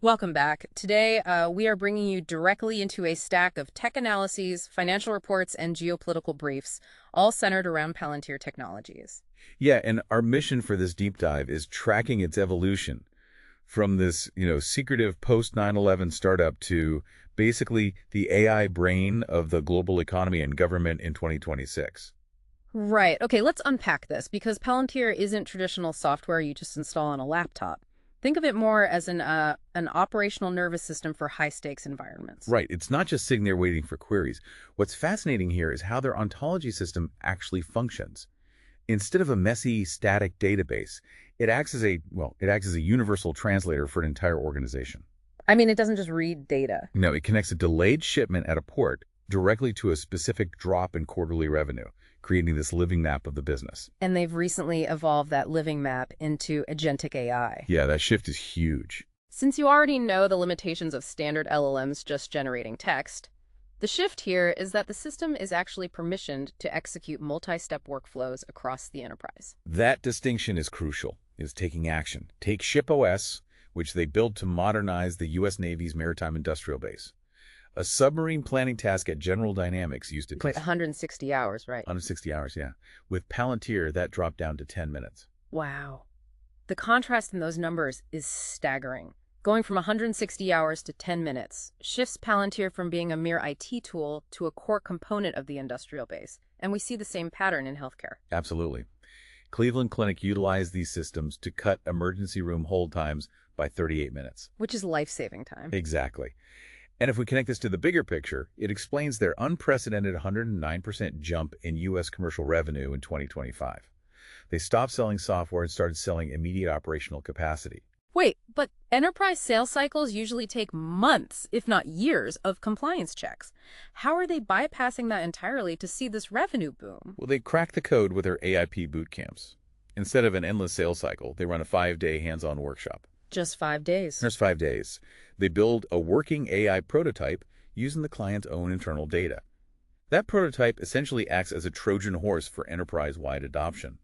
Welcome back. Today, we are bringing you directly into a stack of tech analyses, financial reports, and geopolitical briefs, all centered around Palantir Technologies. Yeah, and our mission for this deep dive is tracking its evolution from this, secretive post 9/11 startup to basically the AI brain of the global economy and government in 2026. Right. Okay, let's unpack this because Palantir isn't traditional software you just install on a laptop. Think of it more as an operational nervous system for high-stakes environments. Right, it's not just sitting there waiting for queries. What's fascinating here is how their ontology system actually functions. Instead of a messy, static database, it acts as a universal translator for an entire organization. I mean, it doesn't just read data. No, it connects a delayed shipment at a port directly to a specific drop in quarterly revenue, creating this living map of the business. And they've recently evolved that living map into Agentic AI. Yeah, that shift is huge. Since you already know the limitations of standard LLMs just generating text, the shift here is that the system is actually permissioned to execute multi-step workflows across the enterprise. That distinction is crucial, is taking action. Take ShipOS, which they built to modernize the U.S. Navy's maritime industrial base. A submarine planning task at General Dynamics used to Wait, 160 hours, right? 160 hours, yeah. With Palantir, that dropped down to 10 minutes. Wow. The contrast in those numbers is staggering. Going from 160 hours to 10 minutes shifts Palantir from being a mere IT tool to a core component of the industrial base. And we see the same pattern in healthcare. Absolutely. Cleveland Clinic utilized these systems to cut emergency room hold times by 38 minutes. Which is life-saving time. Exactly. And if we connect this to the bigger picture, it explains their unprecedented 109% jump in U.S. commercial revenue in 2025. They stopped selling software and started selling immediate operational capacity. Wait, but enterprise sales cycles usually take months, if not years, of compliance checks. How are they bypassing that entirely to see this revenue boom? Well, they cracked the code with their AIP boot camps. Instead of an endless sales cycle, they run a 5-day hands-on workshop. Just 5 days. There's 5 days. They build a working AI prototype using the client's own internal data. That prototype essentially acts as a Trojan horse for enterprise-wide adoption.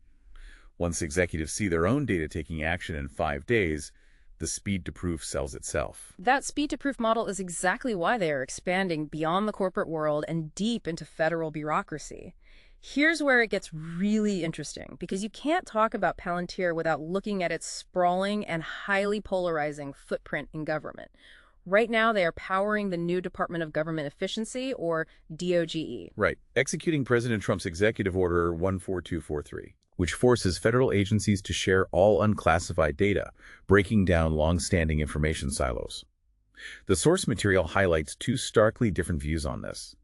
Once executives see their own data taking action in 5 days, the speed to proof sells itself. That speed to proof model is exactly why they are expanding beyond the corporate world and deep into federal bureaucracy. Here's where it gets really interesting, because you can't talk about Palantir without looking at its sprawling and highly polarizing footprint in government. Right now, they are powering the new Department of Government Efficiency, or DOGE. Right. Executing President Trump's Executive Order 14243, which forces federal agencies to share all unclassified data, breaking down long-standing information silos. The source material highlights two starkly different views on this.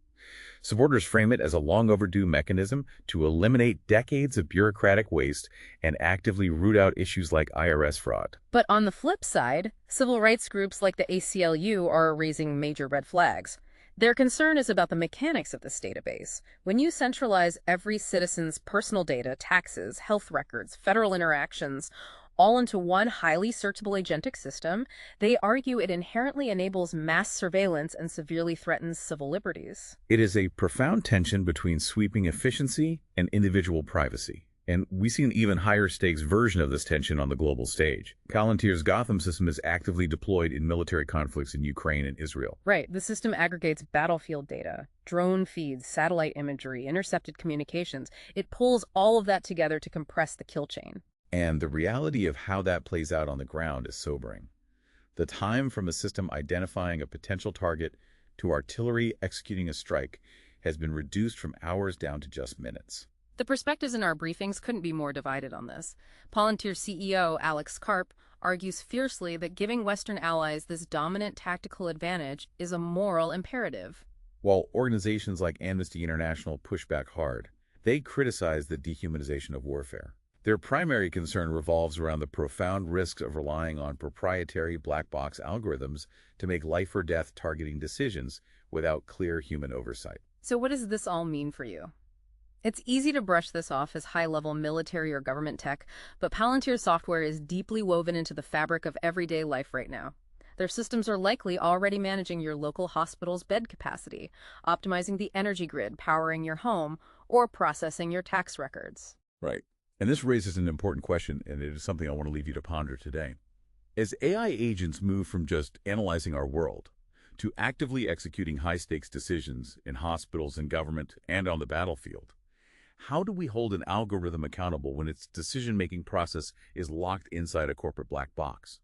Supporters frame it as a long-overdue mechanism to eliminate decades of bureaucratic waste and actively root out issues like IRS fraud. But on the flip side, civil rights groups like the ACLU are raising major red flags. Their concern is about the mechanics of this database. When you centralize every citizen's personal data, taxes, health records, federal interactions, all into one highly searchable agentic system, they argue it inherently enables mass surveillance and severely threatens civil liberties. It is a profound tension between sweeping efficiency and individual privacy. And we see an even higher stakes version of this tension on the global stage. Palantir's Gotham system is actively deployed in military conflicts in Ukraine and Israel. Right, the system aggregates battlefield data, drone feeds, satellite imagery, intercepted communications. It pulls all of that together to compress the kill chain. And the reality of how that plays out on the ground is sobering. The time from a system identifying a potential target to artillery executing a strike has been reduced from hours down to just minutes. The perspectives in our briefings couldn't be more divided on this. Palantir CEO Alex Karp argues fiercely that giving Western allies this dominant tactical advantage is a moral imperative. While organizations like Amnesty International push back hard, they criticize the dehumanization of warfare. Their primary concern revolves around the profound risks of relying on proprietary black box algorithms to make life or death targeting decisions without clear human oversight. So what does this all mean for you? It's easy to brush this off as high-level military or government tech, but Palantir's software is deeply woven into the fabric of everyday life right now. Their systems are likely already managing your local hospital's bed capacity, optimizing the energy grid powering your home, or processing your tax records. Right. And this raises an important question, and it is something I want to leave you to ponder today. As AI agents move from just analyzing our world to actively executing high-stakes decisions in hospitals and government and on the battlefield, how do we hold an algorithm accountable when its decision-making process is locked inside a corporate black box?